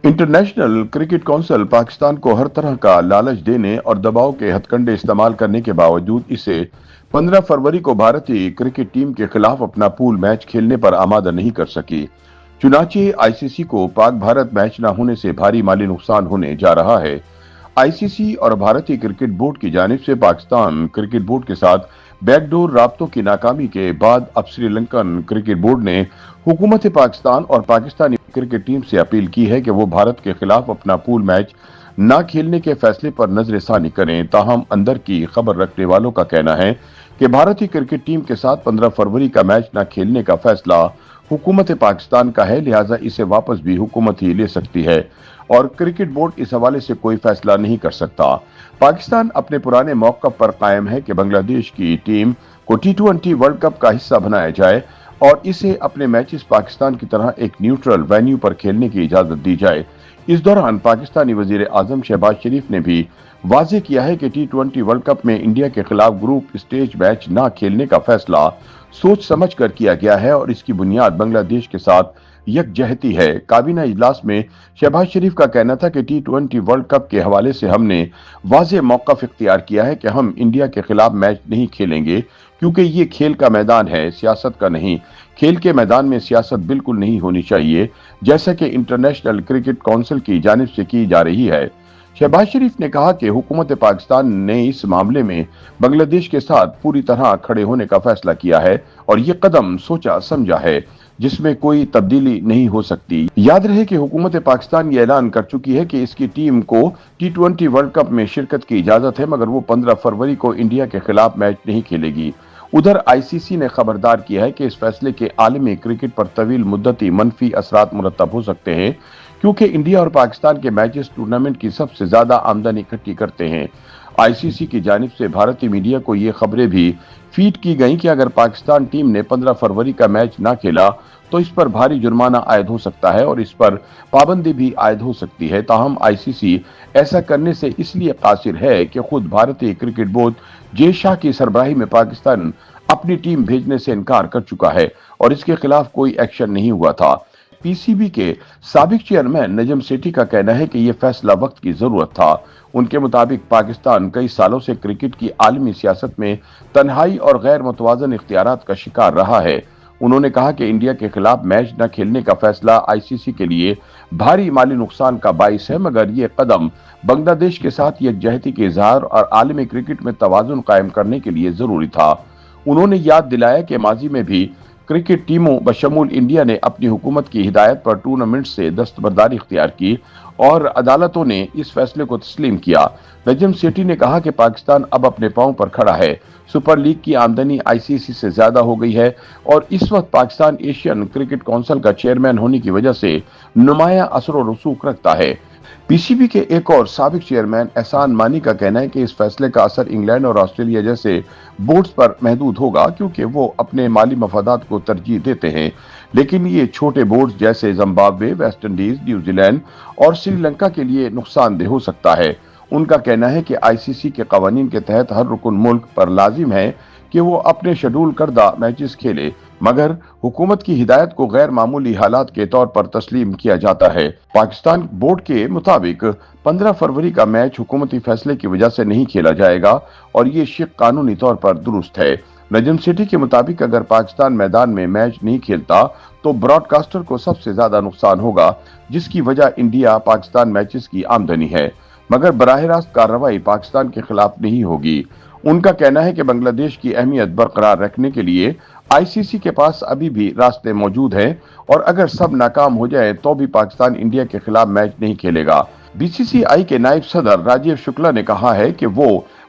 International cricket council Pakistan को हर तरह का लालच देने और दबाव के हथकंडे इस्तेमाल करने के बावजूद इसे 15 फरवरी को भारतीय क्रिकेट टीम के खिलाफ अपना पूल मैच खेलने पर आमादा नहीं कर सकी। चुनाचे आईसीसी को पाक भारत मैच न होने से भारी माली नुकसान होने जा रहा है। आईसीसी और भारतीय क्रिकेट बोर्ड की जानिब से पाकिस्तान क्रिकेट बोर्ड के साथ बैकडोर राब्तों की नाकामी के बाद अब श्रीलंकन क्रिकेट बोर्ड ने हुकूमत पाकिस्तान और पाकिस्तानी क्रिकेट टीम से अपील की है कि वो भारत के खिलाफ अपना पूल मैच न खेलने के फैसले पर नजरसानी करें। ताहम अंदर की खबर रखने वालों का कहना है कि भारतीय क्रिकेट टीम के साथ 15 फरवरी का मैच न खेलने का फैसला हुकूमत पाकिस्तान का है, लिहाजा इसे वापस भी हुकूमत ही ले सकती है और क्रिकेट बोर्ड इस हवाले से कोई फैसला नहीं कर सकता। पाकिस्तान अपने पुराने मौक़िफ़ पर कायम है कि बांग्लादेश की टीम को T20 वर्ल्ड कप का हिस्सा बनाया जाए और इसे अपने मैचेस पाकिस्तान की तरह एक न्यूट्रल वेन्यू पर खेलने की इजाजत दी जाए। इस दौरान पाकिस्तानी वजीर आजम शहबाज शरीफ ने भी वाज़ेह किया है कि T20 वर्ल्ड कप में इंडिया के खिलाफ ग्रुप स्टेज मैच न खेलने का फैसला सोच समझ कर किया गया है और इसकी बुनियाद बांग्लादेश के साथ यकजहती है। काबीना इजलास में शहबाज शरीफ का कहना था कि T20 वर्ल्ड कप के हवाले से हमने वाज़ेह मौक़िफ़ इख्तियार किया है कि हम इंडिया के खिलाफ मैच नहीं खेलेंगे क्योंकि ये खेल का मैदान है, सियासत का नहीं। खेल के मैदान में सियासत बिल्कुल नहीं होनी चाहिए, जैसा कि इंटरनेशनल क्रिकेट काउंसिल की जानिब से की जा रही है। शहबाज शरीफ ने कहा कि हुकूमत पाकिस्तान ने इस मामले में बांग्लादेश के साथ पूरी तरह खड़े होने का फैसला किया है और ये कदम सोचा समझा है जिसमें कोई तब्दीली नहीं हो सकती। याद रहे कि हुकूमत पाकिस्तान ये ऐलान कर चुकी है कि इसकी टीम को T20 वर्ल्ड कप में शिरकत की इजाजत है, मगर वो 15 फरवरी को इंडिया के खिलाफ मैच नहीं खेलेगी। उधर आईसीसी ने खबरदार किया है कि इस फैसले के आलमी क्रिकेट पर तवील मुद्दती मनफी असरात मुरतब हो सकते हैं क्योंकि इंडिया और पाकिस्तान के मैचेस टूर्नामेंट की सबसे ज्यादा आमदनी इकट्ठी करते हैं। आईसीसी की जानिब से भारतीय मीडिया को ये खबरें भी फीड की गई कि अगर पाकिस्तान टीम ने 15 फरवरी का मैच ना खेला तो इस पर भारी जुर्माना आयद हो सकता है और इस पर पाबंदी भी आयद हो सकती है। ताहम आईसीसी ऐसा करने से इसलिए कासिर है कि खुद भारतीय क्रिकेट बोर्ड जे शाह की सरबराही में पाकिस्तान अपनी टीम भेजने से इनकार कर चुका है और इसके खिलाफ कोई एक्शन नहीं हुआ था। पीसीबी के साबिक चेयरमैन नजम सेठी का कहना है कि यह फैसला वक्त की जरूरत था। उनके मुताबिक पाकिस्तान कई सालों से क्रिकेट की आलमी सियासत में तन्हाई और गैर मुतवाजन इख्तियारात का शिकार रहा है। उन्होंने कहा कि इंडिया के खिलाफ मैच न खेलने का फैसला आईसीसी के लिए भारी माली नुकसान का बाइस है, मगर ये कदम बांग्लादेश के साथ यकजहती के इजहार और आलमी क्रिकेट में तवाजुन कायम करने के लिए जरूरी था। उन्होंने याद दिलाया कि माजी में भी क्रिकेट टीमों बशमूल इंडिया ने अपनी हुकूमत की हिदायत पर टूर्नामेंट से दस्तबरदारी इख्तियार की और अदालतों ने इस फैसले को तस्लीम किया। नजम सेठी ने कहा कि पाकिस्तान अब अपने पांव पर खड़ा है। सुपर लीग की आमदनी आईसीसी से ज्यादा हो गई है और इस वक्त पाकिस्तान एशियन क्रिकेट काउंसिल का चेयरमैन होने की वजह से नुमाया असर और रसूख रखता है। पीसीबी के एक और साबिक चेयरमैन एहसान मानी का कहना है कि इस फैसले का असर इंग्लैंड और ऑस्ट्रेलिया जैसे बोर्ड्स पर महदूद होगा क्योंकि वो अपने माली मफादात को तरजीह देते हैं, लेकिन ये छोटे बोर्ड्स जैसे जिम्बाब्वे, वेस्ट इंडीज, न्यूजीलैंड और श्रीलंका के लिए नुकसानदेह हो सकता है। उनका कहना है कि आईसीसी के कवानीन के तहत हर रुकन मुल्क पर लाजिम है कि वो अपने शेड्यूल करदा मैचेस खेले, मगर हुकूमत की हिदायत को गैर मामूली हालात के तौर पर तस्लीम किया जाता है। पाकिस्तान बोर्ड के मुताबिक 15 फरवरी का मैच हुकूमती फैसले की वजह से नहीं खेला जाएगा और ये शिक कानूनी तौर पर दुरुस्त है। नजम सेठी के मुताबिक अगर पाकिस्तान मैदान में मैच नहीं खेलता तो ब्रॉडकास्टर को सबसे ज्यादा नुकसान होगा, जिसकी वजह इंडिया पाकिस्तान मैचेस की आमदनी है, मगर बराह रास्त कार्रवाई पाकिस्तान के खिलाफ नहीं होगी। उनका कहना है कि बांग्लादेश की अहमियत बरकरार रखने के लिए आईसीसी के पास अभी भी रास्ते मौजूद हैं और अगर सब नाकाम हो जाए तो भी पाकिस्तान इंडिया के खिलाफ मैच नहीं खेलेगा। बीसीसीआई के नायब सदर राजीव शुक्ला ने कहा है कि वो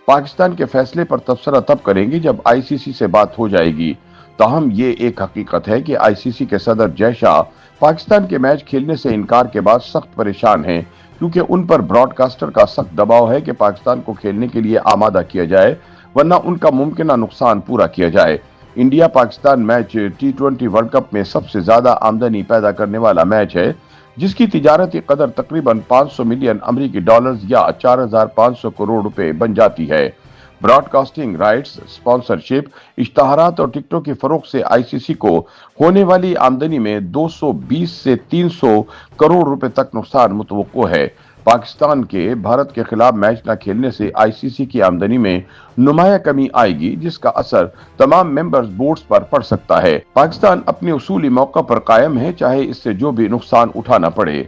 पाकिस्तान के फैसले पर तबसरा तब करेंगे जब आईसीसी से बात हो जाएगी। ताहम ये एक हकीकत है कि आईसीसी के सदर जय शाह पाकिस्तान के मैच खेलने से इनकार के बाद सख्त परेशान हैं क्योंकि उन पर ब्रॉडकास्टर का सख्त दबाव है कि पाकिस्तान को खेलने के लिए आमादा किया जाए, वरना उनका मुमकिन नुकसान पूरा किया जाए। India Pakistan match T20 world cup में सबसे ज्यादा आमदनी पैदा करने वाला मैच है, जिसकी तिजारती कदर तकरीबन 500 मिलियन अमरीकी डॉलर्स या 4500 करोड़ रुपए बन जाती है। براڈ کاسٹنگ رائٹس، اسپانسرشپ، اشتہارات اور ٹکٹوں کی فروخت سے آئی سی سی کو ہونے والی آمدنی میں 220 سے 300 کروڑ روپے تک نقصان متوقع ہے۔ پاکستان کے بھارت کے خلاف میچ نہ کھیلنے سے آئی سی سی کی آمدنی میں نمایاں کمی آئے گی، جس کا اثر تمام ممبرز بورڈز پر پڑ سکتا ہے۔ پاکستان اپنے اصولی موقع پر قائم ہے، چاہے اس سے جو بھی نقصان اٹھانا پڑے۔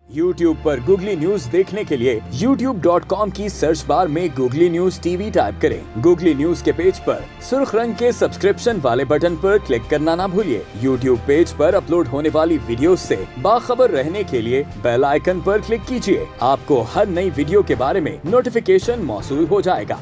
یوٹیوب پر گوگلی نیوز دیکھنے کے لیے youtube.com کی سرچ بار میں googly news T V type کریں۔ گوگلی نیوز کے پیج پر سرخ رنگ کے سبسکرپشن والے بٹن پر کلک کرنا نہ بھولیے۔ یوٹیوب پیج پر اپلوڈ ہونے والی ویڈیوز سے باخبر رہنے کے لیے بیل آئیکن پر کلک کیجیے۔ آپ کو ہر نئی ویڈیو کے بارے میں نوٹیفیکیشن موصول ہو جائے گا۔